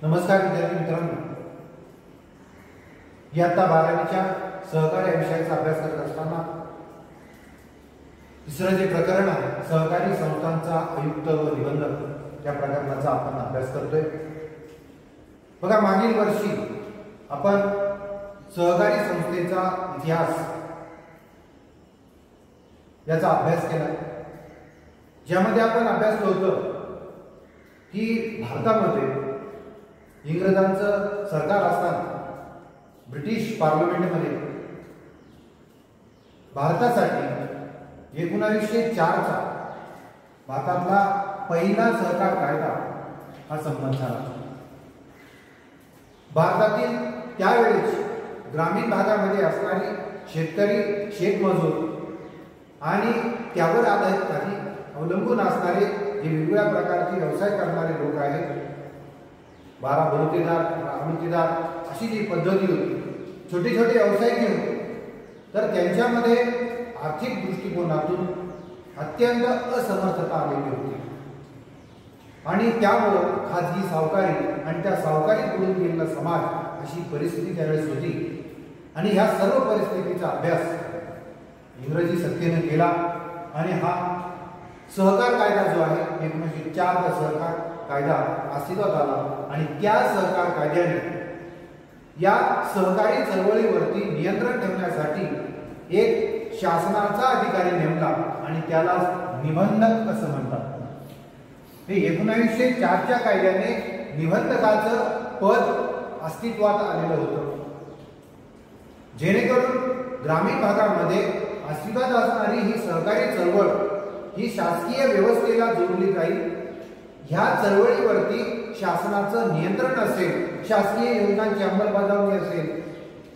नमस्कार विद्यार्थी मित्रांनो, इयत्ता 12वीच्या सहकारी विषयाचा अभ्यास करत असताना तिसरं जे प्रकरण आहे सहकारी संस्थांचा आयुक्त व निबंधक या प्रकरणाचा आपण अभ्यास करतोय। बघा, मागील वर्षी आपण सहकारी संस्थेचा इतिहास याचा अभ्यास केला, ज्यामध्ये आपण अभ्यासलं होतं की भारतामध्ये इंग्रजांचं सरकार असताना ब्रिटिश पार्लमेंटमध्ये भारतासाठी 1904चा भारतातला पहिला सहकार कायदा हा संमत झाला। भारतातील त्यावेळेस ग्रामीण भागामध्ये असणारी शेतकरी, शेतमजूर आणि त्यावर आधारित काही अवलंबून असणारे जे वेगवेगळ्या प्रकारचे व्यवसाय करणारे लोक आहेत, बारा बलुतेदार, आमतीदार अशी जी पद्धती होती, छोटे छोटे व्यवसाय होते, तर त्यांच्यामध्ये आर्थिक दृष्टिकोनातून अत्यंत असमर्थता आलेली होती आणि त्यामुळे खाजगी सावकारी आणि त्या सावकारीकडून गेलेला समाज अशी परिस्थिती त्यावेळेस होती। आणि ह्या सर्व परिस्थितीचा अभ्यास इंग्रजी सत्तेने केला आणि हा सहकार कायदा जो आहे 1904 सहकार कायदा अस्तित्वात आला आणि त्या सहकार कायद्याने या सहकारी चळवळीवरती नियंत्रण ठेवण्यासाठी एक शासनाचा अधिकारी नेमला आणि त्याला निबंधक असं म्हणतात। हे 1904च्या कायद्याने निबंधकाचं पद अस्तित्वात आलेलं होतं, जेणेकरून ग्रामीण भागामध्ये अस्तित्वात असणारी ही सहकारी चळवळ ही शासकीय व्यवस्थेला जोडली जाईल। ह्या चळवळीवरती शासनाचं नियंत्रण असेल, शासकीय योजनांची अंमलबजावणी असेल,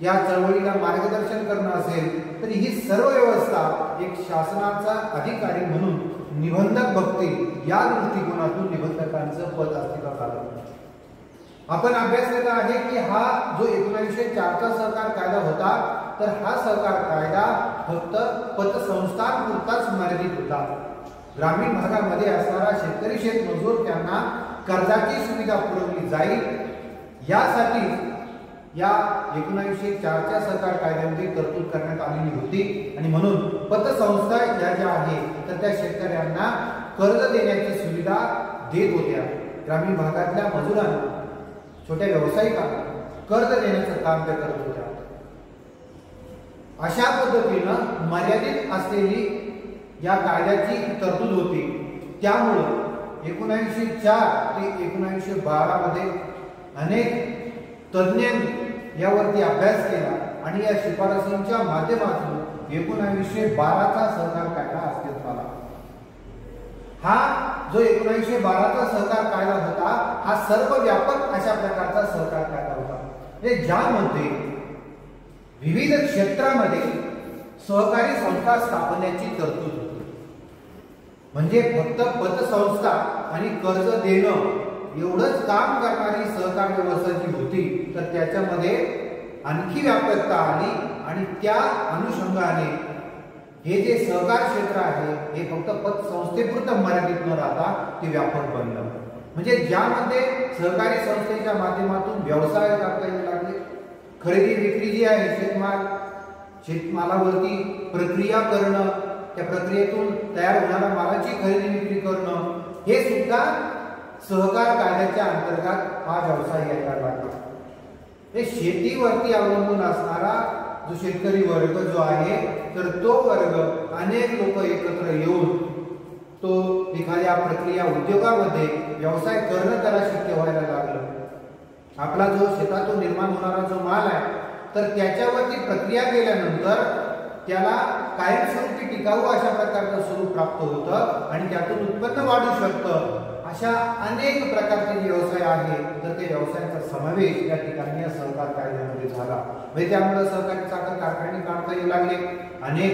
या चळवळीला मार्गदर्शन करणं असेल, तर ही सर्व व्यवस्था एक शासनाचा अधिकारी म्हणून निबंधक बघतील, या दृष्टिकोनातून निबंधकांचं पद अस्तित्वात आलं। आपण अभ्यास केला आहे की हा जो 1904चा सहकार कायदा होता, तर हा सहकार कायदा फक्त पतसंस्थांपुरताच मर्यादित होता। ग्रामीण भागामध्ये असणारा शेतकरी, शेतमजूर त्यांना कर्जाची सुविधा पुरवली जाईल यासाठी या 1904च्या सहकार कायद्यामध्ये तरतूद करण्यात आलेली होती आणि म्हणून पतसंस्था ज्या आहेत तर त्या शेतकऱ्यांना कर्ज देण्याची सुविधा देत होत्या। ग्रामीण भागातल्या मजुरांना, छोट्या व्यावसायिकांना कर्ज देण्याचं काम त्या करत होत्या। अशा पद्धतीनं मर्यादित असलेली या कायद्याची तरतूद होती। त्यामुळे 1904 ते 1912 मध्ये अनेक तज्ञांनी यावरती अभ्यास केला आणि या शिफारसींच्या माध्यमातून 1912चा सहकार कायदा अस्तित्वात आला। हा जो 1912चा सहकार कायदा होता हा सर्वव्यापक अशा प्रकारचा सहकार कायदा होता, ज्यामध्ये विविध क्षेत्रामध्ये सहकारी संस्था स्थापनेची तरतूद होती। म्हणजे फक्त पतसंस्था आणि कर्ज देणं एवढंच काम करणारी सहकार व्यवस्था जी होती, तर त्याच्यामध्ये आणखी व्यापकता आली आणि त्या अनुषंगाने हे जे सहकार क्षेत्र आहे हे फक्त पतसंस्थेपुरतं मर्यादित न राहता ते व्यापक बनलं। म्हणजे ज्यामध्ये सहकारी संस्थेच्या माध्यमातून व्यवसाय करता येऊ लागले, खरेदी विक्री जी आहे, शेतमालावरती प्रक्रिया करणं, त्या प्रक्रियेतून तयार होणाऱ्या मालाची खरेदी विक्री करणं, हे सुद्धा सहकार कायद्याच्या अंतर्गत हा व्यवसाय यायला लागला। हे शेतीवरती अवलंबून असणारा जो शेतकरी वर्ग जो आहे, तर तो वर्ग अनेक लोक एकत्र येऊन तो एखाद्या प्रक्रिया उद्योगामध्ये व्यवसाय करणं त्याला शक्य व्हायला लागलं। आपला जो शेतातून निर्माण होणारा जो माल आहे, तर त्याच्यावरती प्रक्रिया केल्यानंतर त्याला कायमस्वरूपी टिकाऊ अशा प्रकारचं स्वरूप प्राप्त होतं आणि त्यातून उत्पन्न वाढू शकतं। अशा अनेक प्रकारचे व्यवसाय आहेत, तर ते व्यवसायाचा समावेश या ठिकाणी या सहकार कायद्यामध्ये झाला। म्हणजे त्यामुळे सहकारी साखर कारखाने काढता येऊ लागले, अनेक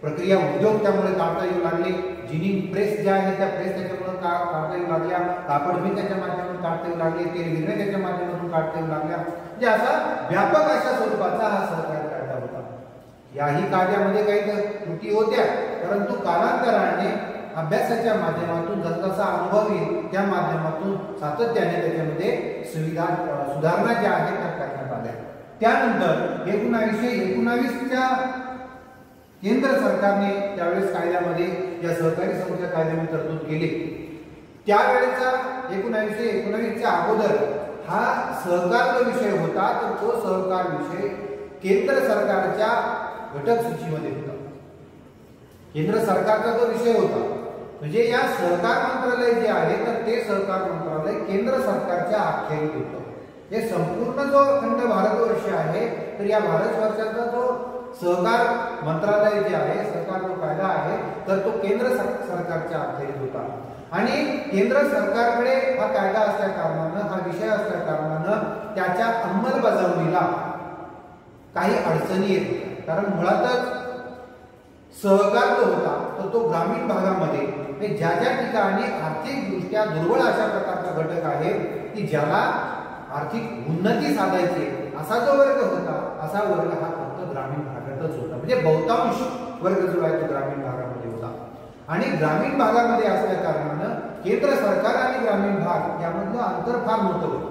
प्रक्रिया उद्योग त्यामुळे काढता येऊ लागले, जिनिंग प्रेस ज्या आहेत त्या प्रेस त्याच्यामुळे काढता येऊ लागल्या, कापड मिल त्याच्या माध्यमातून काढता येऊ लागले, तेल गिरण्या त्याच्या माध्यमातून काढता येऊ लागल्या। म्हणजे असा व्यापक अशा स्वरूपाचा हा सहकारी कायदा होता। याही कायद्यामध्ये काही त्रुटी होत्या, परंतु कालांतराने अभ्यासाच्या माध्यमातून जसजसा अनुभव येईल त्या माध्यमातून सातत्याने त्याच्यामध्ये सुधारणा ज्या आहेत त्या करण्यात आल्या. त्यानंतर 1919च्या केंद्र सरकारने त्यावेळेस कायद्यामध्ये या सहकारी संस्था कायद्यामध्ये तरतूद केली. त्यावेळेचा 1919च्या अगोदर हा सहकार जो विषय होता तर तो सहकार विषय केंद्र सरकारच्या घटक सूचीमध्ये होता. केंद्र सरकारचा जो विषय होता म्हणजे या सहकार मंत्रालय जे आहे तर ते सहकार मंत्रालय केंद्र सरकारच्या अखत्यारीत होतं. हे संपूर्ण जो अखंड भारतवर्ष आहे तर या भारतवर्षाचा जो सहकार मंत्रालय जे आहे सहकार जो कायदा आहे तर तो केंद्र सरकारच्या अखत्यारीत होता. आणि केंद्र सरकारकडे हा कायदा असल्या कारणानं हा विषय असल्या कारणानं त्याच्या अंमलबजावणीला काही अडचणी येत होत्या. कारण मुळातच सहकार जो होता तर तो ग्रामीण भागामध्ये ज्या ज्या ठिकाणी आर्थिकदृष्ट्या दुर्बळ अशा प्रकारचा घटक आहे की ज्याला आर्थिक उन्नती साधायची असा जो वर्ग होता असा वर्ग हा फक्त ग्रामीण भागातच होता. म्हणजे बहुतांश वर्ग जो आहे तो ग्रामीण भागामध्ये होता. आणि ग्रामीण भागामध्ये असल्या कारणानं केंद्र सरकार आणि ग्रामीण भाग यामधलं अंतर फार मोठं होतं.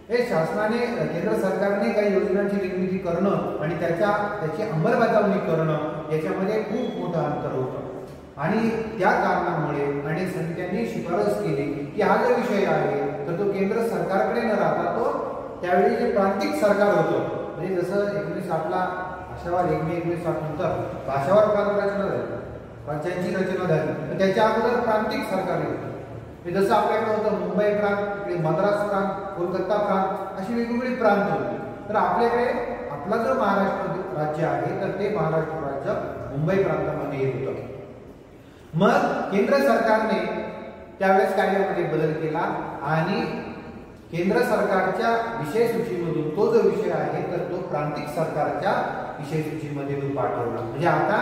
हे शासनाने केंद्र सरकारने काही योजनांची निर्मिती करणं आणि त्याची अंमलबजावणी करणं याच्यामध्ये खूप मोठं अंतर होतं. आणि त्या कारणामुळे अनेक समित्यांनी शिफारस केली की हा जो विषय आहे तर तो केंद्र सरकारकडे न राहता तो त्यावेळी जे प्रांतिक सरकार होतं म्हणजे जसं 1960ला भाषावार 1960 नंतर भाषावार रचना झाली, राज्यांची रचना झाली, तर त्याच्या अगोदर प्रांतिक सरकार होतं. जसं आपल्याकडे होतं मुंबई प्रांत, इकडे मद्रास प्रांत, कोलकाता प्रांत अशी वेगवेगळी प्रांत होते. तर आपल्याकडे आपला जो महाराष्ट्र राज्य आहे तर ते महाराष्ट्र राज्य मुंबई प्रांतामध्ये येत होतं. मग केंद्र सरकारने त्यावेळेस कायद्यामध्ये बदल केला आणि केंद्र सरकारच्या विषय सूचीमधून तो जो विषय आहे तर तो प्रांतिक सरकारच्या विषय सूचीमध्ये पाठवला. म्हणजे आता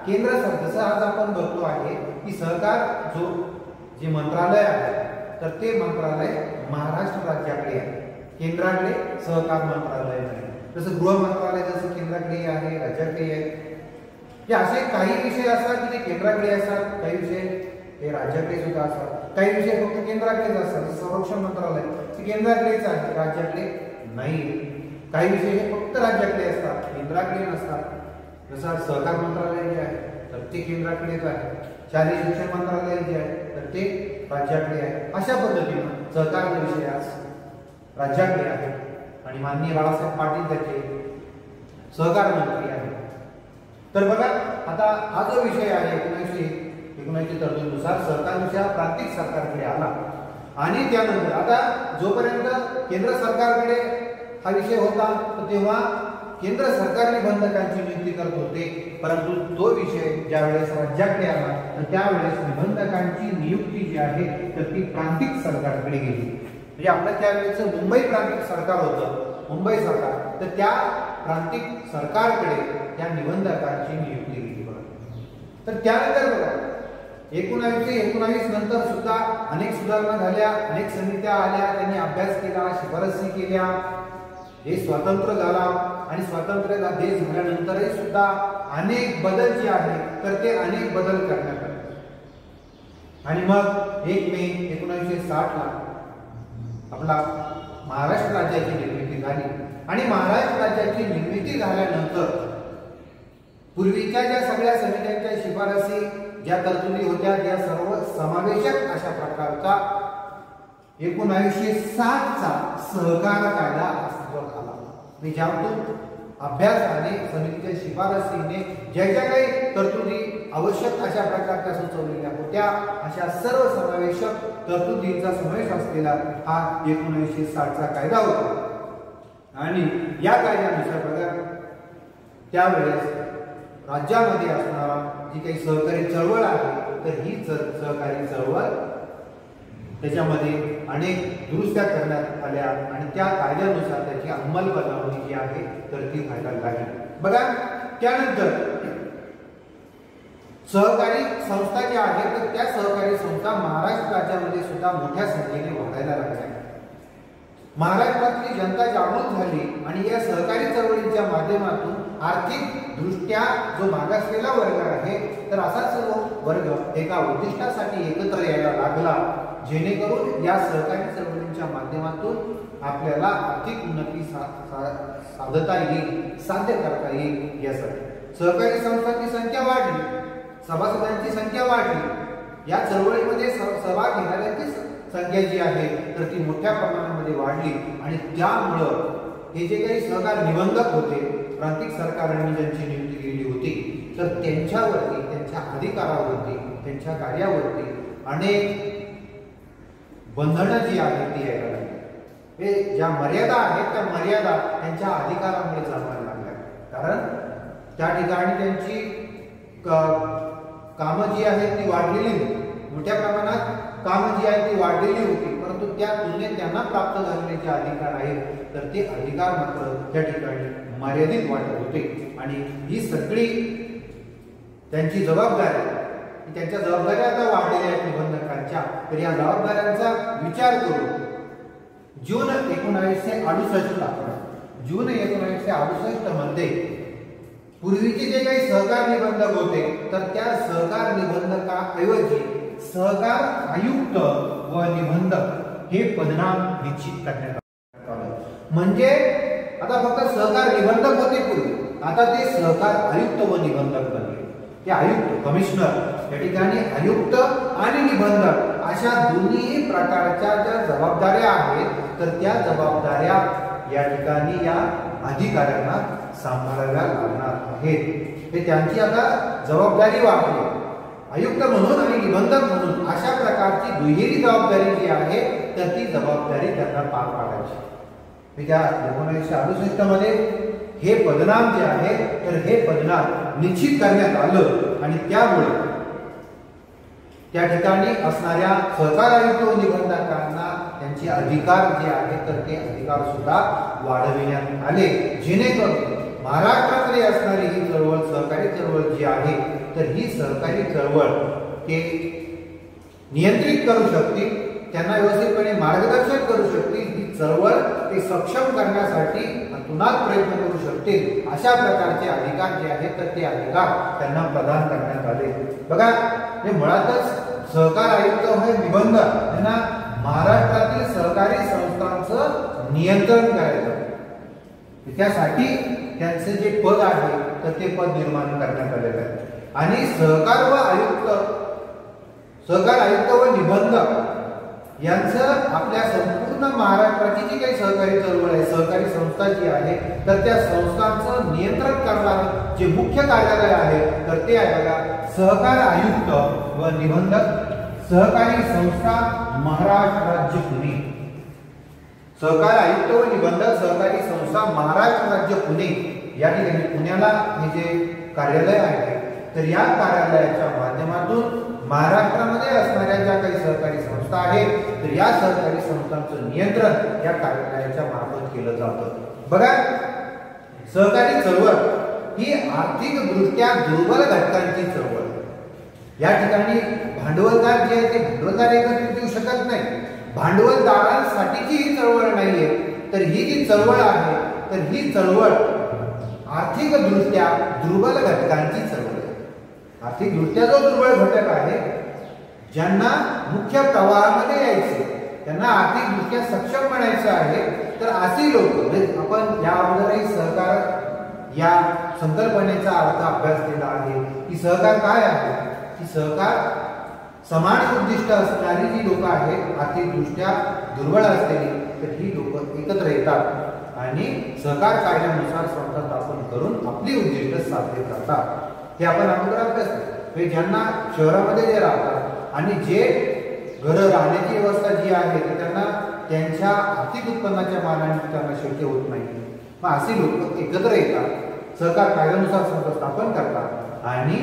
केंद्र सरकार जसं आज आपण बघतो आहे की सहकार जे मंत्रालय आहे तर ते मंत्रालय महाराष्ट्र राज्याकडे आहे, केंद्राकडे सहकार मंत्रालय नाही. जसं गृह मंत्रालय जसं केंद्राकडे आहे राज्याकडे आहे. हे असे काही विषय असतात की ते केंद्राकडे असतात, काही विषय हे राज्याकडे सुद्धा असतात, काही विषय फक्त केंद्राकडेच असतात. संरक्षण मंत्रालय ते केंद्राकडेच आहे, राज्याकडे नाही. काही विषय हे फक्त राज्याकडे असतात, केंद्राकडे नसतात. जसं सहकार मंत्रालय जे आहे तर ते केंद्राकडेच आहे, शालेय शिक्षण मंत्रालय जे आहे तर ते राज्याकडे आहे. अशा पद्धतीनं सहकारचा विषय आज राज्याकडे आहे आणि माननीय बाळासाहेब पाटील त्याचे सहकार मंत्री आहेत. तर बघा आता हा जो विषय आहे 1919 तरतुदीनुसार सहकार विषय प्रांतिक सरकारकडे आला. आणि त्यानंतर आता जोपर्यंत केंद्र सरकारकडे हा विषय होता तर तेव्हा केंद्र सरकार निबंधकांची नियुक्ती करत होते. परंतु तो विषय ज्यावेळेस राज्याकडे आला तर त्यावेळेस निबंधकांची नियुक्ती जी आहे तर ती प्रांतिक सरकारकडे गेली. म्हणजे आपलं त्यावेळेचं मुंबई प्रांतिक सरकार होतं, मुंबई सरकार, तर त्या प्रांतिक सरकारकडे त्या निबंधकांची नियुक्ती केली. तर त्यानंतर बघा 1919 नंतर सुद्धा अनेक सुधारणा झाल्या, अनेक समित्या आल्या, त्यांनी अभ्यास केला, शिफारसी केल्या. हे स्वतंत्र झाला आणि स्वतंत्र देश झाल्यानंतरही सुद्धा अनेक बदल जे आहेत तर ते अनेक बदल करण्यात आले. आणि मग 1 मे 1960ला आपला महाराष्ट्र राज्याची निर्मिती झाली. आणि महाराष्ट्र राज्याची निर्मिती झाल्यानंतर पूर्वीच्या ज्या सगळ्या समित्यांच्या शिफारसी ज्या तरतुदी होत्या त्या सर्व समावेशक अशा प्रकारचा 1960चा सहकार कायदा अस्तित्वात आला. ज्यातून अभ्यासाने समितीच्या शिफारसीने ज्या ज्या काही तरतुदी आवश्यक अशा प्रकारच्या सुचवलेल्या होत्या अशा सर्व समावेशक तरतुदींचा समावेश असलेला हा 1960चा कायदा होता. आणि या कायद्यानुसार बघा त्यावेळेस राज्यामध्ये असणारा जी काही सहकारी चळवळ आहे तर ही सहकारी चळवळ त्याच्यामध्ये अनेक दुरुस्त्या करण्यात आल्या आणि त्या कायद्यानुसार त्याची अंमलबजावणी जी आहे तर ती व्हायला लागली. बघा त्यानंतर सहकारी संस्था ज्या आहेत तर त्या सहकारी संस्था महाराष्ट्र राज्यामध्ये सुद्धा मोठ्या संख्येने वाढायला लागल्या. महाराष्ट्रातली जनता जागृत झाली आणि या सहकारी चळवळीच्या माध्यमातून आर्थिक दृष्ट्या जो मागासलेला वर्ग आहे तर असा सर्व वर्ग एका उद्दिष्टासाठी एकत्र यायला लागला, जेणेकरून या सहकारी चळवळींच्या माध्यमातून आपल्याला आर्थिक उन्नती साधता येईल, साध्य करता येईल। यासाठी सहकारी संस्थांची संख्या वाढली, सभासदांची संख्या वाढली, या चळवळीमध्ये सहभाग घेणाऱ्यांची संख्या जी आहे तर ती मोठ्या प्रमाणामध्ये वाढली आणि त्यामुळं हे जे काही सहकार निबंधक होते, प्रांतिक सरकारांनी ज्यांची नियुक्ती केली होती तर त्यांच्यावरती, त्यांच्या अधिकारावरती, त्यांच्या कार्यावरती अनेक बंधनं जी आहेत ती यायला लागली। हे ज्या मर्यादा आहेत त्या मर्यादा त्यांच्या अधिकारामुळे जाणवायला लागल्या, कारण त्या ठिकाणी त्यांची कामं जी आहेत ती वाढलेली होती, मोठ्या प्रमाणात कामं जी आहेत ती वाढलेली होती, परंतु त्या तुलनेत त्यांना प्राप्त झालेले जे अधिकार आहेत तर ते अधिकार मात्र त्या ठिकाणी मर्यादित वाटत होते। आणि ही सगळी त्यांची जबाबदारी, त्यांच्या जबाबदाऱ्या आता वाढलेल्या आहेत निबंधकांच्या, तर या जबाबदाऱ्यांचा विचार करून जून 1968 मध्ये पूर्वीचे जे काही सहकार निबंधक होते तर त्या सहकार निबंधकाऐवजी सहकार आयुक्त व निबंधक हे पदनाम निश्चित करण्यात आलं। म्हणजे आता फक्त सहकार निबंधक होते पूर्वी, आता ते सहकार आयुक्त व निबंधक बनले। हे आयुक्त, कमिशनर या ठिकाणी आयुक्त आणि निबंधक अशा दोन्ही प्रकारच्या ज्या जबाबदाऱ्या आहेत तर त्या जबाबदाऱ्या या ठिकाणी या अधिकाऱ्यांना सांभाळाव्या लागणार आहेत। हे त्यांची आता जबाबदारी वाढली, आयुक्त म्हणून आणि निबंधक म्हणून अशा प्रकारची दुहेरी जबाबदारी जी आहे तर ती जबाबदारी त्यांना पार पाडायची। त्या 1968 मध्ये हे पदनाम जे आहे तर हे पदनाम निश्चित करण्यात आलं आणि त्यामुळे त्या ठिकाणी असणाऱ्या सहकार आयुक्त व निबंधकांना त्यांचे अधिकार जे आहेत तर ते अधिकार सुद्धा वाढविण्यात आले, जेणेकरून महाराष्ट्रामध्ये असणारी ही चळवळ, सहकारी चळवळ जी आहे तर ही सहकारी चळवळ ते नियंत्रित करू शकतील, त्यांना व्यवस्थितपणे मार्गदर्शन करू शकतील, ही चळवळ ते सक्षम करण्यासाठी अतुनात प्रयत्न करू शकतील, अशा प्रकारचे अधिकार जे आहेत तर ते अधिकार त्यांना प्रदान करण्यात आले। बघा, हे मुळातच सहकार आयुक्त हे निबंधक यांना महाराष्ट्रातील सहकारी संस्थांचं नियंत्रण करायचं, त्यासाठी त्यांचे जे पद आहे तर ते पद निर्माण करण्यात आलेले आहे। आणि सहकार आयुक्त व निबंधक यांचं आपल्या संपूर्ण महाराष्ट्राची जी काही सहकारी चळवळ आहे, सहकारी संस्था जी आहे तर त्या संस्थांचं नियंत्रण करणारं जे मुख्य कार्यालय आहे तर ते आहे बघा, सहकार आयुक्त व निबंधक सहकारी संस्था महाराष्ट्र राज्य पुणे। सहकार आयुक्त व निबंधक सहकारी संस्था महाराष्ट्र राज्य पुणे या ठिकाणी पुण्याला हे जे कार्यालय आहे तर या कार्यालयाच्या माध्यमातून महाराष्ट्रामध्ये असणाऱ्या ज्या काही सहकारी संस्था आहेत तर या सहकारी संस्थांचं नियंत्रण या कार्यालयाच्या मार्फत केलं जातं। बघा, सहकारी चळवळ ही आर्थिक दृष्ट्या दुर्बल घटकांची चळवळ, या ठिकाणी भांडवलदार जे आहे ते भांडवलदार एकत्रित येऊ शकत नाही, भांडवलदारांसाठीची ही चळवळ नाहीये, तर ही जी चळवळ आहे तर ही चळवळ आर्थिक दृष्ट्या दुर्बल घटकांची चळवळ आहे। आर्थिक दृष्ट्या जो दुर्बल घटक आहे, ज्यांना मुख्य प्रवाहामध्ये यायचे, त्यांना आर्थिक दृष्ट्या सक्षम बनायचं आहे, तर असे लोक, आपण या अगोदरही सहकार या संकल्पनेचा अर्थ अभ्यास केला आहे की सहकार काय आहे, की सहकार समान उद्दिष्ट असणारी जी लोक आहेत, आर्थिक दृष्ट्या दुर्बळ असलेली, तर ही लोक एकत्र येतात आणि सहकार कायद्यानुसार संस्था स्थापन करून आपली उद्दिष्ट साध्य करतात। हे आपण अगोदर अभ्यास केला। ज्यांना शहरामध्ये जे राहतात आणि जे घर राहण्याची व्यवस्था जी आहे त्यांना त्यांच्या आर्थिक उत्पन्नाच्या मानाने त्यांना शक्य होत नाही, मग असे लोक एकत्र येतात, सहकार कायद्यानुसार संस्था स्थापन करतात आणि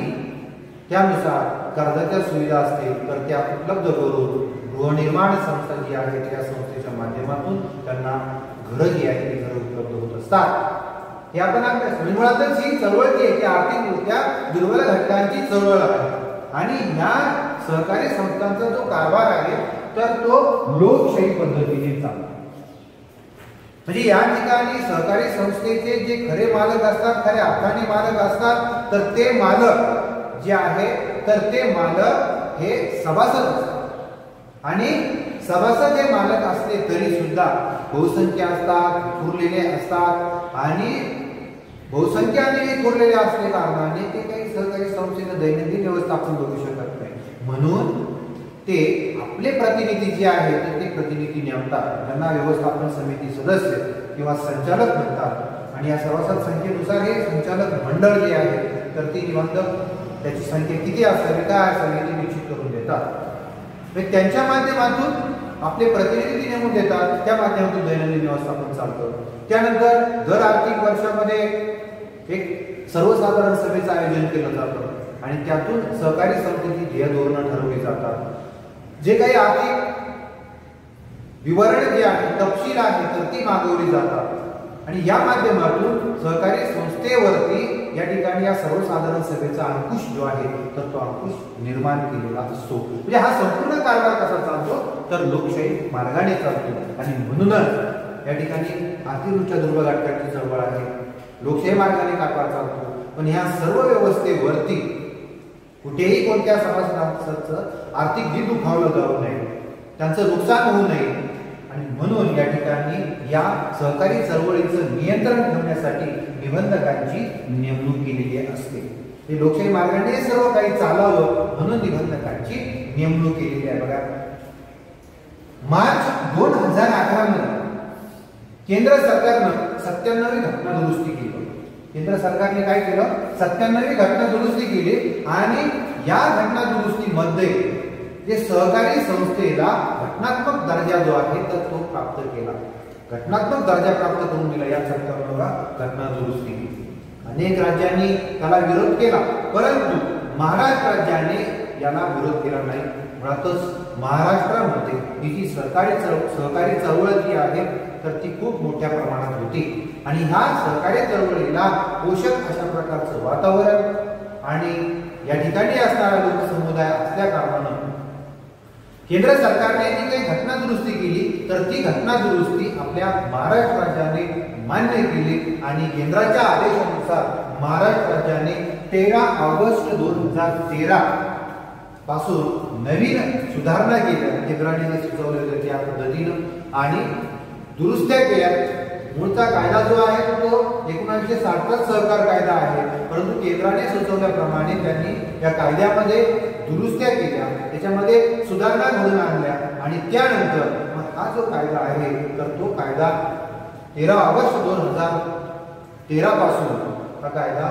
त्यानुसार कर्जाच्या सुविधा असतील तर त्या उपलब्ध करून गृहनिर्माण संस्था जी आहे त्या संस्थेच्या माध्यमातून त्यांना घरं जी आहे ती घरं उपलब्ध होत असतात। हे आपण मुळातच ही चळवळ जी आहे ती आर्थिकदृष्ट्या दुर्बल घटकांची चळवळ आहे आणि या सहकारी संस्थांचा जो कारभार आहे तर तो लोकशाही पद्धतीने चालतो। म्हणजे या ठिकाणी सहकारी संस्थेचे जे खरे मालक असतात, खऱ्या अर्थाने मालक असतात, तर ते मालक जे आहे तर ते मालक हे सभासद असतात। आणि सभासद हे मालक असले तरी सुद्धा बहुसंख्य असतात, विखुरलेले असतात आणि बहुसंख्याने विखुरलेले असले कारणाने ते काही सहकारी संस्थेचं दैनंदिन व्यवस्थापन करू शकत नाही। म्हणून ते आपले प्रतिनिधी जे आहेत तर ते प्रतिनिधी नेमतात, त्यांना व्यवस्थापन समिती सदस्य किंवा संचालक म्हणतात। आणि या सभासद संख्येनुसार हे संचालक मंडळ जे आहे तर ती निबंधक त्याची संख्या किती असावी काय असावी ते निश्चित करून देतात। त्यांच्या माध्यमातून आपले प्रतिनिधी नेमून देतात, त्या माध्यमातून दैनंदिन व्यवस्थापन चालतं। त्यानंतर दर आर्थिक वर्षामध्ये एक सर्वसाधारण सभेचं आयोजन केलं जातं आणि त्यातून सहकारी संस्थेची ध्येय धोरणं ठरवली जातात। जे काही आर्थिक विवरण जे आहे तपशील आहे तर ती मागवली जातात आणि या माध्यमातून सहकारी संस्थेवरती या ठिकाणी या सर्वसाधारण सभेचा अंकुश जो आहे तर तो अंकुश निर्माण केलेला असतो। म्हणजे हा संपूर्ण कारभार कसा चालतो तर लोकशाही मार्गाने चालतो आणि म्हणूनच या ठिकाणी आर्थिकदृष्ट्या दुर्बल घटकांची चळवळ आहे, लोकशाही मार्गाने कारभार चालतो। पण ह्या सर्व व्यवस्थेवरती कुठेही कोणत्या सभासदांचं आर्थिक हित दुखावलं जाऊ नये, त्यांचं नुकसान होऊ नये आणि म्हणून या ठिकाणी या सहकारी चळवळीचं नियंत्रण ठेवण्यासाठी निबंधकांची नेमणूक केलेली असते। हे लोकशाही मार्गाने सर्व काही चालावं म्हणून निबंधकांची नेमणूक केलेली आहे। बघा, मार्च 2011 मध्ये केंद्र सरकारनं 97वी घटना दुरुस्ती केली। केंद्र सरकारने काय केलं, 97वी घटना दुरुस्ती केली आणि या घटना दुरुस्तीमध्ये जे सहकारी संस्थेला घटनात्मक दर्जा जो आहे तर तो प्राप्त केला, घटनात्मक दर्जा प्राप्त करून दिला। या सरकारने घटना दुरुस्ती केली। अनेक राज्यांनी त्याला विरोध केला, परंतु महाराष्ट्र राज्याने याला विरोध केला नाही। मुळातच महाराष्ट्रामध्ये ही जी सहकारी चळवळ जी आहे तर ती खूप मोठ्या प्रमाणात होती आणि ह्या सहकारी चळवळीला पोषक अशा प्रकारचं वातावरण आणि या ठिकाणी असणारा लोकसमुदाय असल्या कारणानं केंद्र सरकारने जी काही घटना दुरुस्ती केली तर ती घटना दुरुस्ती आपल्या महाराष्ट्र राज्याने मान्य केली आणि केंद्राच्या आदेशानुसार महाराष्ट्र राज्याने 13 ऑगस्ट 2013 पासून नवीन सुधारणा केल्या, केंद्राने जे सुचवलेलं त्या पद्धतीनं आणि दुरुस्त्या केल्या। मूळचा कायदा जो आहे तो 1960चा सहकार कायदा आहे, परंतु केंद्राने सुचवल्याप्रमाणे त्यांनी या कायद्यामध्ये दुरुस्त्या केल्या, त्याच्यामध्ये सुधारणा घडवून आणल्या आणि त्यानंतर हा जो कायदा आहे तर तो कायदा 13 ऑगस्ट 2013 पासून हा कायदा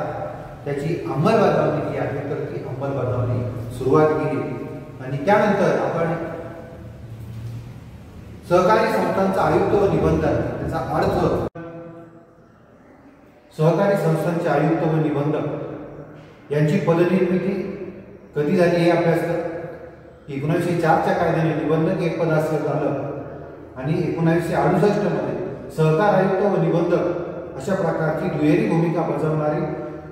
त्याची अंमलबजावणी जी आहे तर ती अंमलबजावणी सुरुवात केली आणि त्यानंतर आपण सहकारी संस्थांचा आयुक्त व निबंधक त्याचा अर्थ, सहकारी संस्थांचे आयुक्त व निबंधक यांची पदनिर्मिती कधी झाली हे अभ्यास कर। 1904च्या कायद्याने निबंधक एक पद असं झालं आणि 1968 मध्ये सहकार आयुक्त व निबंधक अशा प्रकारची दुहेरी भूमिका बजावणारी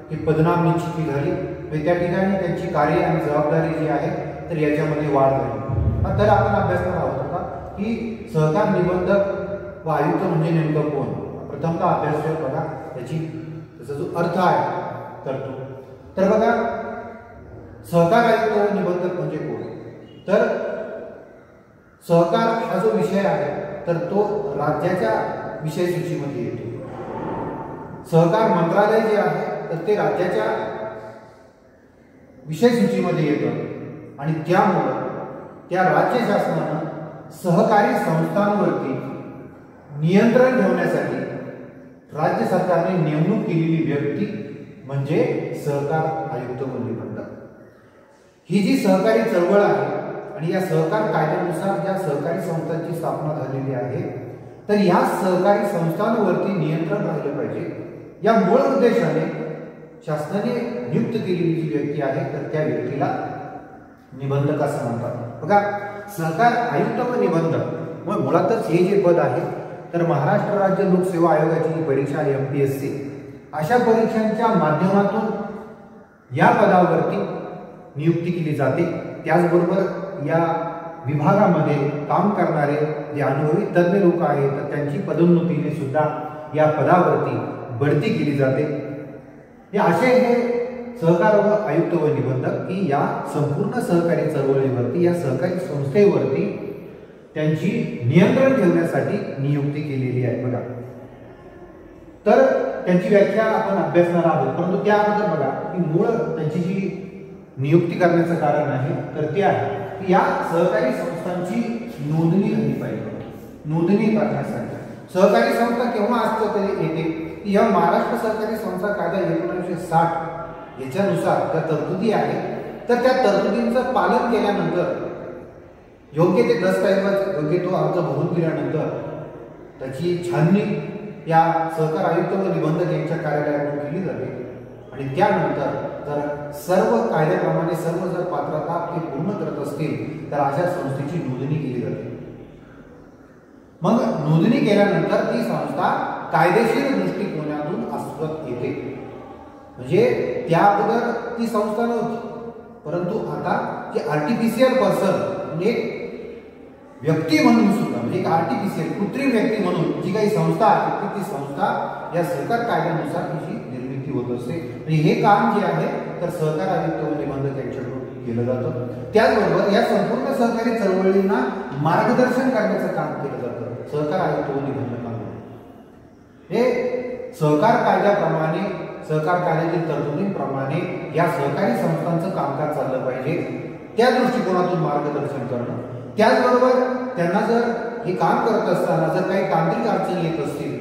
ही पदनाम निश्चिती झाली। त्या ठिकाणी त्यांची कार्य आणि जबाबदारी जी आहे तर याच्यामध्ये वाढ झाली। तर आपण अभ्यास करणार आहोत का की सहकार निबंधक व आयुक्त म्हणजे नेमकं कोण। प्रथमतः अभ्यास बघा त्याचा जो अर्थ आहे तर बघा सहकार आयुक्त व निबंधक म्हणजे कोण, तर सहकार हा जो विषय आहे तर तो राज्याच्या विषय सूचीमध्ये येतो। सहकार मंत्रालय जे आहे तर ते राज्याच्या विषय सूचीमध्ये येतं आणि त्यामुळे त्या राज्य शासनानं सहकारी संस्थांवरती नियंत्रण ठेवण्यासाठी राज्य सरकारने नेमणूक केलेली व्यक्ती म्हणजे सहकार आयुक्त व निबंधक। ही जी सहकारी चळवळ आहे आणि या सहकार कायद्यानुसार ज्या सहकारी संस्थांची स्थापना झालेली आहे तर या सहकारी संस्थांवरती नियंत्रण राहिलं पाहिजे, या मूळ उद्देशाने शासनाने नियुक्त केलेली जी व्यक्ती आहे तर त्या व्यक्तीला निबंधक असं म्हणतात। बघा, सहकार आयुक्त व निबंधक मग मुळातच हे जे पद आहे तर महाराष्ट्र राज्य लोकसेवा आयोगाची जी परीक्षा आहे MPSC अशा परीक्षांच्या माध्यमातून या पदावरती नियुक्ती केली जाते। त्याचबरोबर या विभागामध्ये काम करणारे जे अनुभवी तज्ज्ञ लोक आहेत तर त्यांची पदोन्नतीने सुद्धा या पदावरती बढती केली जाते। हे असे हे सहकार व आयुक्त व निबंधक की या संपूर्ण सहकारी चळवळीवरती या सहकारी संस्थेवरती त्यांची नियंत्रण ठेवण्यासाठी नियुक्ती केलेली आहे। बघा, तर त्यांची व्याख्या आपण अभ्यासणार आहोत, परंतु त्या अगोदर बघा की मूळ त्यांची जी नियुक्ती करण्याचं कारण आहे तर ते आहे की या सहकारी संस्थांची नोंदणी झाली पाहिजे। नोंदणी करण्यासाठी सहकारी संस्था केव्हा अस्तित्वात येते की या महाराष्ट्र सहकारी संस्था कायदा 1960 याच्यानुसार त्या तरतुदी आहेत तर त्या तरतुदींचं पालन केल्यानंतर योग्य ते दस्तऐवज योग्य तो अर्ज भरून दिल्यानंतर त्याची छाननी या सहकार आयुक्त व निबंधक यांच्या कार्यालयातून केली जाते आणि त्यानंतर जर सर्व कायद्याप्रमाणे सर्व जर पात्रता ते पूर्ण करत असतील तर अशा संस्थेची नोंदणी केली जाते। मग नोंदणी केल्यानंतर ती संस्था कायदेशीर दृष्टिकोनातून अस्तित्वात येते। म्हणजे त्या अगोदर ती संस्था नव्हती, परंतु आता जे आर्टिफिशियल पर्सन म्हणजे व्यक्ती म्हणून सुद्धा म्हणजे एक आर्टिफिशियल कृत्रिम व्यक्ती म्हणून जी काही संस्था आहे ती संस्था या सहकार कायद्यानुसार तिची निर्मिती होत असते। आणि हे काम जे आहे तर सहकार आयुक्त व निबंधक यांच्याकडून केलं जातं। त्याचबरोबर या संपूर्ण सहकारी चळवळींना मार्गदर्शन करण्याचं काम केलं जातं सहकार आयुक्त व निबंधकांकडून। हे सहकार कायद्याप्रमाणे सहकार कायद्यातील तरतुदींप्रमाणे या सहकारी संस्थांचं कामकाज चाललं पाहिजे त्या दृष्टिकोनातून मार्गदर्शन करणं। त्याचबरोबर त्यांना जर हे काम करत असताना जर काही तांत्रिक अडचणी येत असतील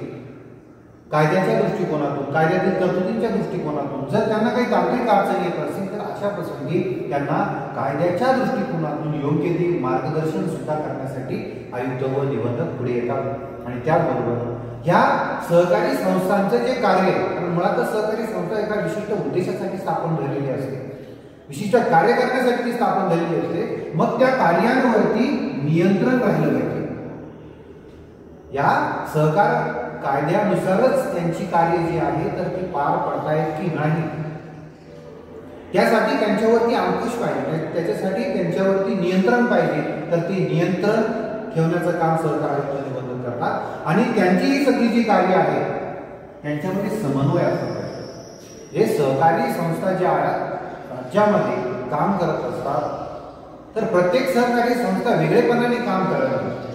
कायद्याच्या दृष्टिकोनातून कायद्यातील तरतुदींच्या दृष्टिकोनातून जर त्यांना काही तांत्रिक अडचणी येत असतील तर अशा प्रसंगी त्यांना कायद्याच्या दृष्टिकोनातून योग्य ते मार्गदर्शन सुद्धा करण्यासाठी आयुक्त व निबंधक पुढे येतात। आणि त्याचबरोबर ह्या सहकारी संस्थांचं जे कार्य कारण मुळातच सहकारी संस्था एका विशिष्ट उद्देशासाठी स्थापन झालेली असते, विशिष्ट कार्य करण्यासाठी ती स्थापन झालेली असते। मग त्या कार्यांवरती नियंत्रण राहिलं पाहिजे। या सहकार कायद्यानुसारच त्यांची कार्य जी आहे तर ती पार पडतायत की नाही त्यासाठी त्यांच्यावरती अंकुश पाहिजे, त्याच्यासाठी त्यांच्यावरती नियंत्रण पाहिजे। तर ते नियंत्रण ठेवण्याचं काम सहकार आयुक्त निबंधक करतात आणि त्यांची ही सगळी जी कार्य आहे त्यांच्यामध्ये समन्वय असला पाहिजे। हे सहकारी संस्था ज्या राज्यामध्ये काम करत असतात तर प्रत्येक सहकारी संस्था वेगळेपणाने काम करत असते।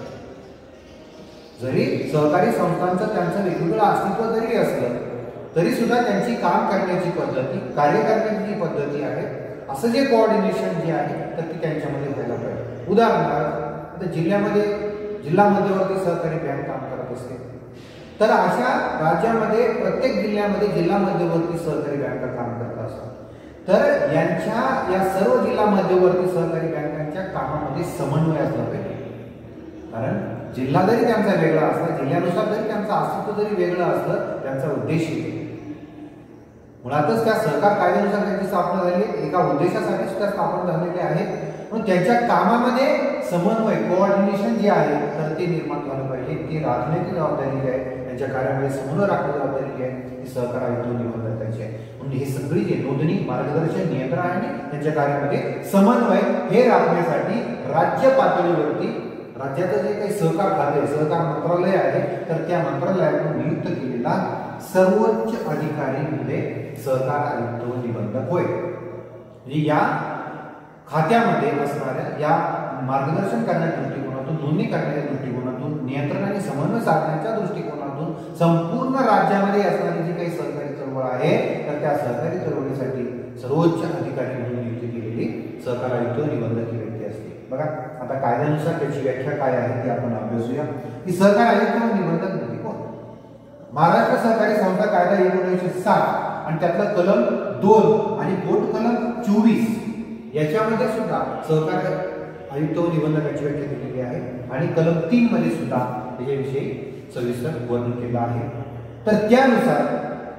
जरी सहकारी संस्थांचं त्यांचं वेगवेगळं अस्तित्व जरी असलं तरी सुद्धा त्यांची काम करण्याची पद्धती कार्य करण्याची जी पद्धती आहे असं जे कोऑर्डिनेशन जे आहे तर ती त्यांच्यामध्ये व्हायला पाहिजे। उदाहरणार्थ आता जिल्हा मध्यवर्ती सहकारी बँक काम करत असते तर अशा राज्यामध्ये प्रत्येक जिल्ह्यामध्ये जिल्हा मध्यवर्ती सहकारी बँका काम करत असतात तर यांच्या या सर्व जिल्हा मध्यवर्ती सहकारी बँकांच्या कामामध्ये समन्वय असला पाहिजे। कारण जिल्हा जरी त्यांचा वेगळा असला जिल्ह्यानुसार जरी त्यांचं अस्तित्व जरी वेगळं असलं त्यांचा उद्देश मुळातच त्या सहकार कायद्यानुसार त्यांची स्थापना झाली एका उद्देशासाठी सुद्धा स्थापन झालेले आहेत पण त्यांच्या कामामध्ये समन्वय कोऑर्डिनेशन जे आहे तर ते निर्माण झालं पाहिजे। ती राखण्याची जबाबदारी आहे, त्यांच्या कार्यामध्ये समन्वय राखण्याची जबाबदारी आहे ती सहकार आयुक्त निबंधकांची आहे। म्हणून ही सगळी जे नोंदणी मार्गदर्शन नियंत्रण आणि त्यांच्या कार्यामध्ये समन्वय हे राखण्यासाठी राज्य पातळीवरती राज्याचं जे काही सहकार खाते सहकार मंत्रालय आहे तर त्या मंत्रालयातून नियुक्त केलेला सर्वोच्च अधिकारी म्हणजे सहकार आयुक्त व निबंधक होय। म्हणजे या खात्यामध्ये असणाऱ्या या मार्गदर्शन करण्याच्या दृष्टिकोनातून नोंदणी करण्याच्या दृष्टिकोनातून नियंत्रण आणि समन्वय साधण्याच्या दृष्टिकोनातून संपूर्ण राज्यामध्ये असणारी जी काही सहकारी चळवळ आहे तर त्या सहकारी चळवळीसाठी सर्वोच्च अधिकारी म्हणून नियुक्ती केलेली सहकार आयुक्त व निबंधक ही व्यक्ती असते। बघा आता कायद्यानुसार त्याची व्याख्या काय आहे ती आपण अभ्यासूया की सहकार आयुक्त व निबंधक म्हणजे कोण। महाराष्ट्र सहकारी संस्था कायदा 1960 आणि त्यातला कलम 2 आणि पोट कलम 24 याच्यामध्ये सुद्धा सहकार आयुक्त व निबंधकाची व्याख्या केलेली आहे आणि कलम 3 मध्ये सुद्धा त्याच्याविषयी सविस्तर वर्णन केलं आहे। तर त्यानुसार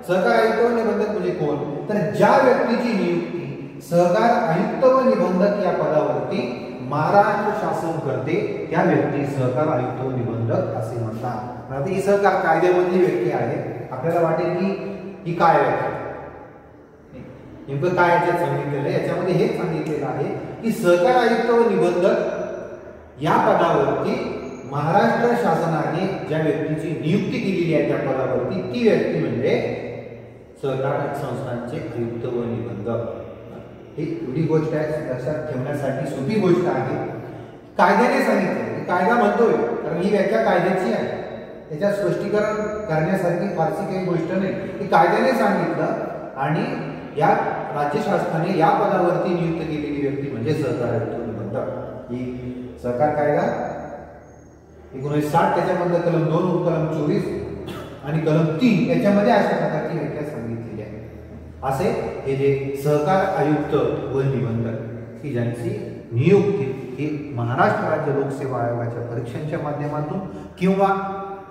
सहकार आयुक्त व निबंधक म्हणजे कोण तर ज्या व्यक्तीची नियुक्ती सहकार आयुक्त व निबंधक या पदावरती महाराष्ट्र शासन करते त्या व्यक्ती सहकार आयुक्त व निबंधक असे म्हणतात। आता ही सहकार कायद्यामधली व्यक्ती आहे। आपल्याला वाटेल की ही काय व्याख्या नेमकं काय याच्यात सांगितलेलं आहे याच्यामध्ये हेच सांगितलेलं आहे की सहकार आयुक्त व निबंधक या पदावरती महाराष्ट्र शासनाने ज्या व्यक्तीची नियुक्ती केलेली आहे त्या पदावरती ती व्यक्ती म्हणजे सहकार संस्थांचे आयुक्त व निबंधक. ही एवढी गोष्ट आहे, लक्षात ठेवण्यासाठी सोपी गोष्ट आहे. कायद्याने सांगितलं, कायदा म्हणतोय कारण ही व्याख्या कायद्याची आहे, त्याच्या स्पष्टीकरण करण्यासारखी फारशी काही गोष्ट नाही. ही कायद्याने सांगितलं आणि या राज्य शासनाने या पदावरती नियुक्त केलेली व्यक्ती म्हणजे सहकार आयुक्त व निबंधक. ही सहकार कायदा 1960 त्याच्यामध्ये कलम 2 उपकलम 24 आणि कलम 3 याच्यामध्ये अशा प्रकारची व्याख्या सांगितलेली आहे. असे हे जे सहकार आयुक्त व निबंधक की ज्यांची नियुक्ती ही महाराष्ट्र राज्य लोकसेवा आयोगाच्या परीक्षांच्या माध्यमातून किंवा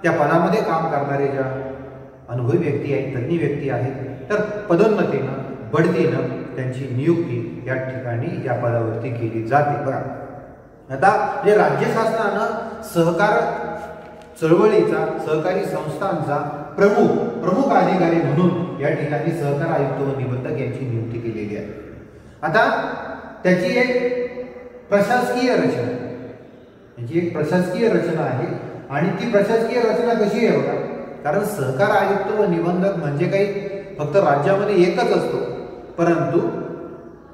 त्या पदामध्ये काम करणारे ज्या अनुभवी व्यक्ती आहेत, तज्ञ व्यक्ती आहेत, तर पदोन्नतीनं बढतीनं त्यांची नियुक्ती या ठिकाणी या पदावरती केली जाते. बघा आता जे राज्य शासनानं सहकार चळवळीचा सहकारी संस्थांचा प्रमुख अधिकारी म्हणून या ठिकाणी सहकार आयुक्त व निबंधक यांची नियुक्ती केलेली आहे. आता त्याची एक प्रशासकीय रचना, याची एक प्रशासकीय रचना आहे आणि ती प्रशासकीय रचना कशी आहे बघा, कारण सहकार आयुक्त व निबंधक म्हणजे काही फक्त राज्यामध्ये एकच असतो, परंतु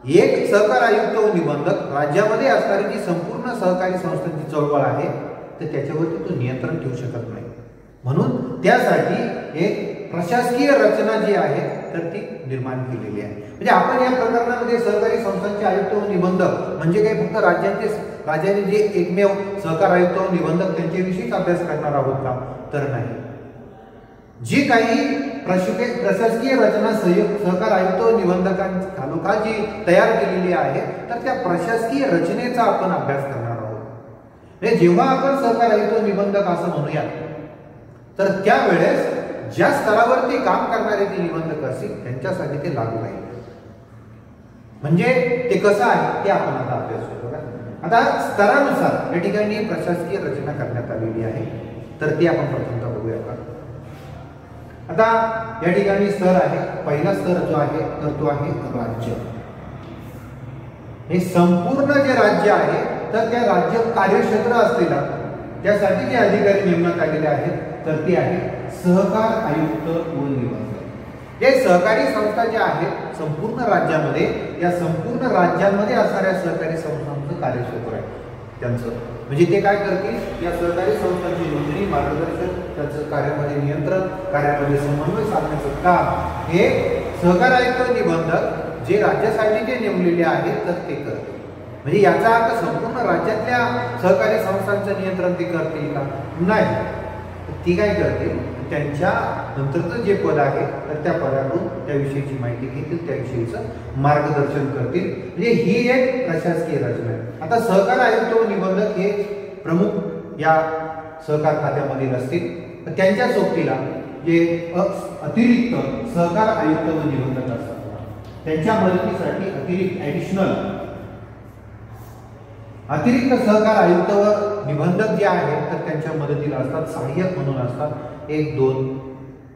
एक सहकार आयुक्त व निबंधक राज्यामध्ये असणारी जी संपूर्ण सहकारी संस्थांची चळवळ आहे तर त्याच्यावरती तो नियंत्रण ठेवू शकत नाही. म्हणून त्यासाठी एक प्रशासकीय रचना जी आहे तर ती निर्माण केलेली आहे. म्हणजे आपण या प्रकरणामध्ये सहकारी संस्थांचे आयुक्त व निबंधक म्हणजे काही फक्त राज्याने जे एकमेव सहकार आयुक्त व निबंधक त्यांच्याविषयीच अभ्यास करणार आहोत का, तर नाही. जी काही प्रशासकीय रचना सहकार आयुक्त व निबंधकांखालोखाल जी तयार केलेली आहे तर त्या प्रशासकीय रचनेचा आपण अभ्यास करणार आहोत. म्हणजे जेव्हा आपण सहकार आयुक्त व निबंधक असं म्हणूया तर त्यावेळेस ज्या स्तरावरती काम करणारे ते निबंधक असतील त्यांच्यासाठी ते लागू आहे. म्हणजे ते कसं आहे ते आपण आता अभ्यास करू. आता स्तरानुसार या ठिकाणी प्रशासकीय रचना करण्यात आलेली आहे तर ती आपण प्रथमतः बघूया. आता या ठिकाणी स्तर आहे, पहिला स्तर जो आहे तर तो आहे राज्य. हे संपूर्ण जे राज्य आहे तर त्या राज्य कार्यक्षेत्र असलेला त्यासाठी जे अधिकारी नेमण्यात आलेले आहेत तर ते आहे सहकार आयुक्त व निबंधक. हे सहकारी संस्था ज्या आहेत संपूर्ण राज्यामध्ये, या संपूर्ण राज्यांमध्ये असणाऱ्या सहकारी संस्थांचं कार्यक्षेत्र आहे त्यांचं. म्हणजे ते काय करतील, या सहकारी संस्थांची नोंदणी, मार्गदर्शन, त्यांचं कार्यामध्ये नियंत्रण, कार्यामध्ये समन्वय साधण्याचं काम हे सहकार आयुक्त निबंधक जे राज्यासाठी जे नेमलेले आहेत तर ते करतील. म्हणजे याचा अर्थ संपूर्ण राज्यातल्या सहकारी संस्थांचं नियंत्रण ते करतील का, नाही. ती काय करतील, त्यांच्या नंतरचं जे पद आहे तर त्या पदाकडून त्याविषयीची माहिती घेतील, त्याविषयीचं मार्गदर्शन करतील. म्हणजे ही एक प्रशासकीय रचना आहे. आता सहकार आयुक्त व निबंधक हे प्रमुख या सहकार खात्यामध्ये असतील, तर त्यांच्या सोबतीला जे अतिरिक्त सहकार आयुक्त व निबंधक असतात त्यांच्या मदतीसाठी अतिरिक्त सहकार आयुक्त व निबंधक जे आहेत तर त्यांच्या मदतीला असतात, सहाय्यक म्हणून असतात, 1-2.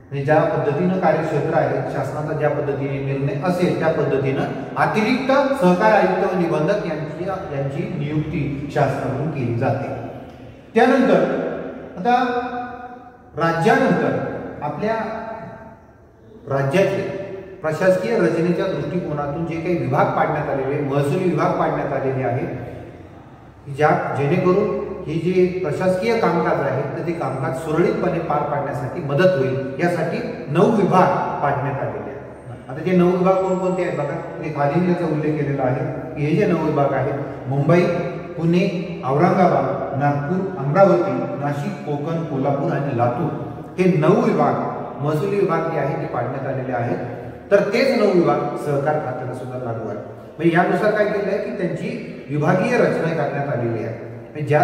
म्हणजे ज्या पद्धतीनं कार्यक्षेत्र आहे शासनाचा ज्या पद्धतीने निर्णय असेल त्या पद्धतीनं अतिरिक्त सहकार आयुक्त व निबंधक यांची नियुक्ती शासनाकडून केली जाते. त्यानंतर आता राज्यानंतर आपल्या राज्याचे प्रशासकीय रचनेच्या दृष्टिकोनातून जे काही विभाग पाडण्यात आलेले, महसुली विभाग पाडण्यात आलेले आहेत, जेणेकरून हे जे प्रशासकीय कामकाज आहे तर ते कामकाज सुरळीतपणे पार पाडण्यासाठी मदत होईल यासाठी 9 विभाग पाडण्यात आलेले आहेत. आता ते 9 विभाग कोणकोणते आहेत बघा, ते खाली याचा उल्लेख केलेला आहे की हे जे 9 विभाग आहेत मुंबई, पुणे, औरंगाबाद, नागपूर, अमरावती, नाशिक, कोकण, कोल्हापूर आणि लातूर हे 9 विभाग महसुली विभाग जे आहे ते पाडण्यात आलेले आहेत. तर तेच 9 विभाग सहकार खात्याला सुद्धा लागू आहेत. म्हणजे यानुसार काय केलं आहे की त्यांची विभागीय रचना करण्यात आलेली आहे. ज्या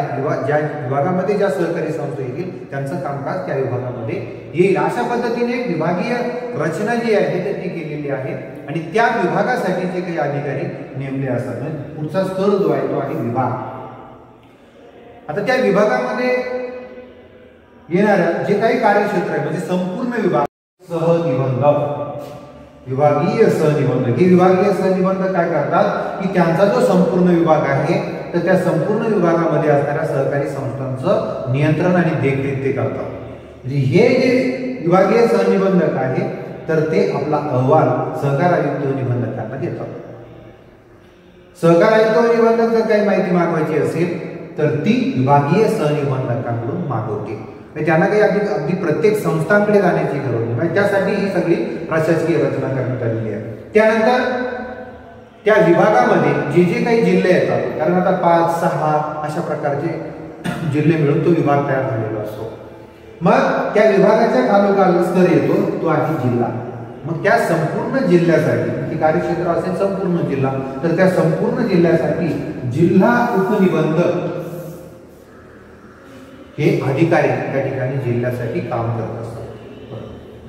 विभागामध्ये ज्या सहकारी संस्था येतील त्यांचं कामकाज त्या विभागामध्ये येईल अशा पद्धतीने विभागीय रचना जी आहे ती केलेली आहे आणि त्या विभागासाठी जे काही अधिकारी नेमले असतात. म्हणजे पुढचा स्तर जो आहे तो आहे विभाग. आता त्या विभागामध्ये येणाऱ्या जे काही कार्यक्षेत्र आहे म्हणजे संपूर्ण विभाग सहनिबंधक विभागीय सहनिबंधक. हे विभागीय सहनिबंधक काय करतात की त्यांचा जो संपूर्ण विभाग आहे तर त्या संपूर्ण विभागामध्ये असणाऱ्या सहकारी संस्थांचं नियंत्रण आणि देखरेख ते करतात. म्हणजे हे जे विभागीय सहनिबंधक आहे तर ते आपला अहवाल सहकार आयुक्त व निबंधकांना देतात. सहकार आयुक्त व निबंधक जर काही माहिती मागवायची असेल तर ती विभागीय सहनिबंधकांकडून मागवते. त्यांना काही अगदी प्रत्येक संस्थांकडे जाण्याची गरज नाही. त्यासाठी ही सगळी प्रशासकीय रचना करण्यात आलेली आहे. त्यानंतर त्या विभागामध्ये जे जे काही जिल्हे येतात, कारण आता 5-6 अशा प्रकारचे जिल्हे मिळून तो विभाग तयार झालेला असतो. मग त्या विभागाच्या खालोखाल स्तर येतो तो आहे जिल्हा. मग त्या संपूर्ण जिल्ह्यासाठी कार्यक्षेत्र असेल संपूर्ण जिल्हा तर त्या संपूर्ण जिल्ह्यासाठी जिल्हा उपनिबंधक हे अधिकारी त्या ठिकाणी जिल्ह्यासाठी काम करत असतात.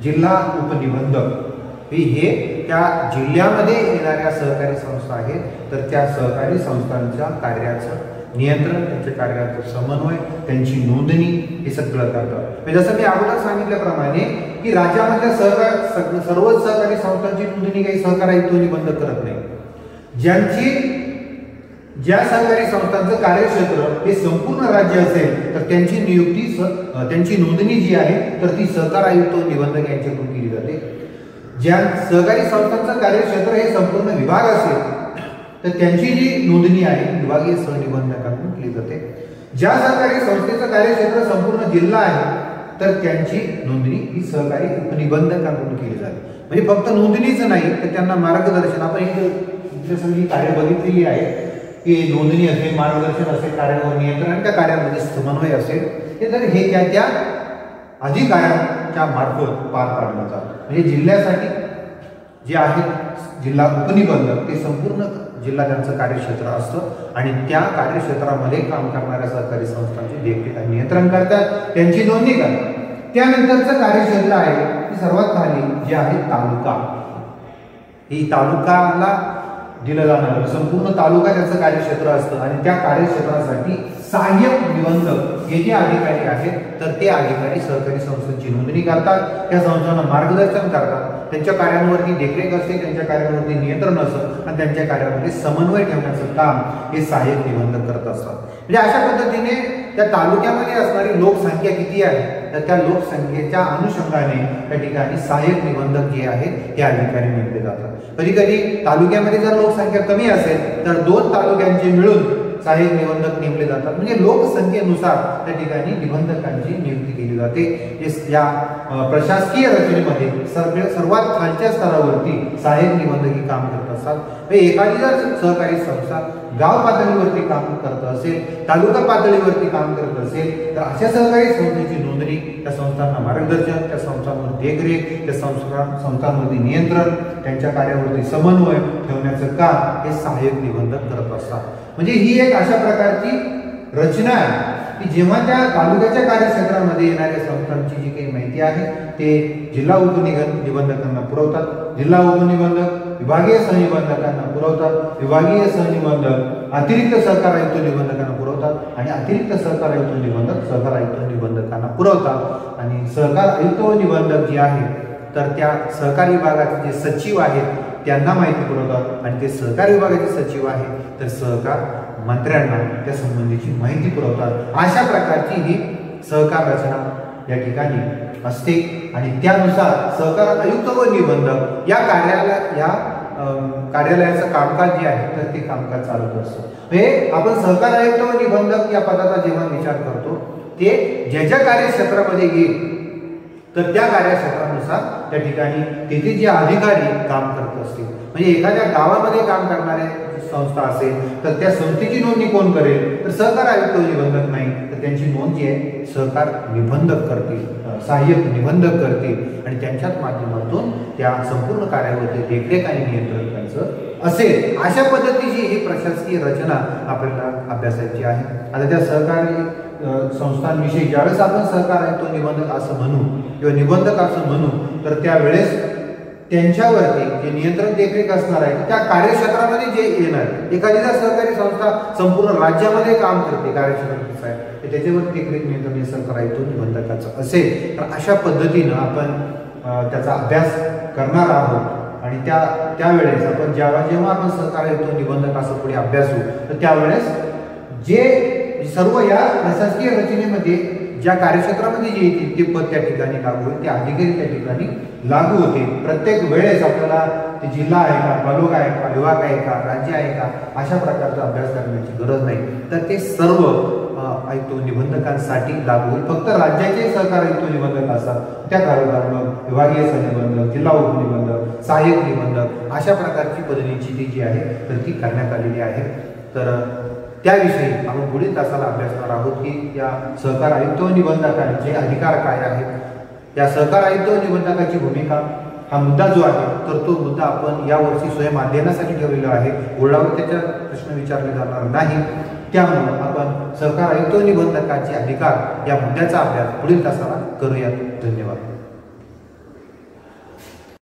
जिल्हा उपनिबंधक हे त्या जिल्ह्यामध्ये येणाऱ्या सहकारी संस्था आहेत तर त्या सहकारी संस्थांच्या कार्याचं नियंत्रण, त्यांच्या कार्याचं समन्वय, त्यांची नोंदणी हे सगळं करतात. जसं मी अगोदर सांगितल्याप्रमाणे की राज्यामधल्या सर्वच सहकारी संस्थांची नोंदणी काही सहकार आयुक्त निबंधक करत नाही. ज्या सहकारी संस्थांचं कार्यक्षेत्र हे संपूर्ण राज्य असेल तर त्यांची नियुक्ती त्यांची नोंदणी जी आहे तर ती सहकार आयुक्त निबंधक यांच्याकडून केली जाते. ज्या सहकारी संस्थांचं कार्यक्षेत्र हे संपूर्ण विभाग असेल तर त्यांची जी नोंदणी आहे विभागीय सहनिबंधकांकडून केली जाते. ज्या सहकारी संस्थेचं कार्यक्षेत्र संपूर्ण जिल्हा आहे तर त्यांची नोंदणी ही सहकारी उपनिबंधकांकडून केली जाते. म्हणजे फक्त नोंदणीच नाही तर त्यांना मार्गदर्शन, आपण इथे सगळी कार्य बघितलेली आहे की नोंदणी असेल, मार्गदर्शन असेल, कार्यावर नियंत्रण आणि त्या कार्यामध्ये समन्वय असेल, हे तर हे त्या अधिकाऱ्यांच्या मार्फत पार पाडलं जातं. म्हणजे जिल्ह्यासाठी जे आहेत जिल्हा उपनिबंधक ते संपूर्ण जिल्हा त्यांचं कार्यक्षेत्र असतं आणि त्या कार्यक्षेत्रामध्ये काम करणाऱ्या सहकारी संस्थांची देखरेख आणि नियंत्रण करतात, त्यांची नोंदणी करतात. त्यानंतरचं कार्यक्षेत्र आहे की सर्वात खाली जे आहे तालुका. ही तालुकाला दिलं जाणार संपूर्ण तालुका त्याचं कार्यक्षेत्र असतं आणि त्या कार्यक्षेत्रासाठी सहाय्यक निबंधक हे जे अधिकारी आहेत तर ते अधिकारी सहकारी संस्थांची नोंदणी करतात, त्या संस्थांना मार्गदर्शन करतात, त्यांच्या कार्यांवरती देखरेख असते, त्यांच्या कार्यांवरती नियंत्रण असतं आणि त्यांच्या कार्यामध्ये समन्वय ठेवण्याचं काम हे सहाय्यक निबंधक करत असतात. म्हणजे अशा पद्धतीने त्या तालुक्यामध्ये असणारी लोकसंख्या किती आहे तर त्या लोकसंख्येच्या अनुषंगाने त्या ठिकाणी सहाय्यक निबंधक जे आहेत हे अधिकारी नेमले जातात. कधी कधी तालुक्यामध्ये जर लोकसंख्या कमी असेल तर 2 तालुक्यांचे मिळून सहाय्यक निबंधक नेमले जातात. म्हणजे लोकसंख्येनुसार त्या ठिकाणी निबंधकांची नियुक्ती केली जाते. या प्रशासकीय रचनेमध्ये सर्वात खालच्या स्तरावरती सहाय्यक निबंधक ही काम करत असतात. एखादी जर सहकारी संस्था गाव पातळीवरती काम करत असेल, तालुका पातळीवरती काम करत असेल तर अशा सहकारी संस्थेची नोंदणी, त्या संस्थांना मार्गदर्शन, त्या संस्थांवर देखरेख, त्या संस्थांवरती नियंत्रण, त्यांच्या कार्यावरती समन्वय ठेवण्याचं काम हे सहाय्यक निबंधक करत असतात. म्हणजे ही एक अशा प्रकारची रचना आहे की जेव्हा त्या तालुक्याच्या कार्यक्षेत्रामध्ये येणाऱ्या संस्थांची जी काही माहिती आहे ते जिल्हा उपनिबंधकांना पुरवतात, जिल्हा उपनिबंधक विभागीय सहनिबंधकांना पुरवतात, विभागीय सहनिबंधक अतिरिक्त सहकार आयुक्त निबंधकांना पुरवतात आणि अतिरिक्त सहकार आयुक्त निबंधक सहकार आयुक्त निबंधकांना पुरवतात. आणि सहकार आयुक्त व निबंधक जे आहे तर त्या सहकार विभागाचे जे सचिव आहेत त्यांना माहिती पुरवतात आणि ते सहकार विभागाचे सचिव आहेत तर सहकार मंत्र्यांना त्या संबंधीची माहिती पुरवतात. अशा प्रकारची ही सहकार रचना या ठिकाणी असते आणि त्यानुसार सहकार आयुक्त व निबंधक या कार्यालयाचं कामकाज जे आहे तर ते कामकाज चालत असतं. हे आपण सहकार आयुक्त व निबंधक या पदाचा जेव्हा विचार करतो ते ज्या कार्यक्षेत्रामध्ये येईल तर त्या कार्यक्षेत्रानुसार त्या ठिकाणी तेथे जे अधिकारी काम करत असतील. म्हणजे एखाद्या गावामध्ये काम करणारे संस्था असेल तर त्या संस्थेची नोंदणी कोण करेल तर सहकार आयुक्त निबंधक नाही तर त्यांची नोंद जी आहे सहकार निबंधक करतील, सहाय्यक निबंधक करतील आणि त्यांच्याच माध्यमातून त्या संपूर्ण कार्यावरती देखरेख आणि नियंत्रण करायचं असेल. अशा पद्धतीची ही प्रशासकीय रचना आपल्याला अभ्यासायची आहे. आता त्या सहकारी संस्थांविषयी ज्यावेळेस आपण सहकार आयुक्त निबंधक असं म्हणू किंवा निबंधक असं म्हणू तर त्यावेळेस त्यांच्यावरती जे नियंत्रण देखरेख असणार आहे त्या कार्यक्षेत्रामध्ये जे येणार एखादी जर सहकारी संस्था संपूर्ण राज्यामध्ये काम करते कार्यक्षेत्राचं आहे तर त्याच्यावर देखरेख नियंत्रण सहकार आयुक्त निबंधकाचं असेल तर अशा पद्धतीनं आपण त्याचा अभ्यास करणार आहोत. आणि त्यावेळेस आपण जेव्हा आपण सहकार आयुक्त निबंधकाचा पुढे अभ्यासू तर त्यावेळेस जे सर्व या प्रशासकीय रचनेमध्ये ज्या कार्यक्षेत्रामध्ये जे येतील ते पद त्या ठिकाणी लागू होईल, ते अधिकारी त्या ठिकाणी लागू होते. प्रत्येक वेळेस आपल्याला ते जिल्हा आहे का, तालुका आहे का, विभाग आहे का, राज्य आहे का, अशा प्रकारचा अभ्यास करण्याची गरज नाही. तर ते सर्व आयुक्त निबंधकांसाठी लागू होईल. फक्त राज्याचे सहकार आयुक्त निबंधक असतात त्या काळात विभागीय सहनिबंधक, जिल्हा उपनिबंधक, सहाय्यक निबंधक अशा प्रकारची पदनिश्चिती जी आहे तर ती करण्यात आलेली आहे. तर त्याविषयी आपण पुढील तासाला अभ्यासणार आहोत की या सहकार आयुक्त निबंधकांचे अधिकार काय आहेत, या सहकार आयुक्त निबंधकाची भूमिका, हा मुद्दा जो आहे तर तो मुद्दा आपण यावर्षी स्वयं अध्ययनासाठी ठेवलेला आहे. बोर्डावर त्याचा प्रश्न विचारले जाणार नाही. त्यामुळे आपण सहकार आयुक्त निबंधकाचे अधिकार या मुद्द्याचा अभ्यास पुढील तासाला करूयात. धन्यवाद.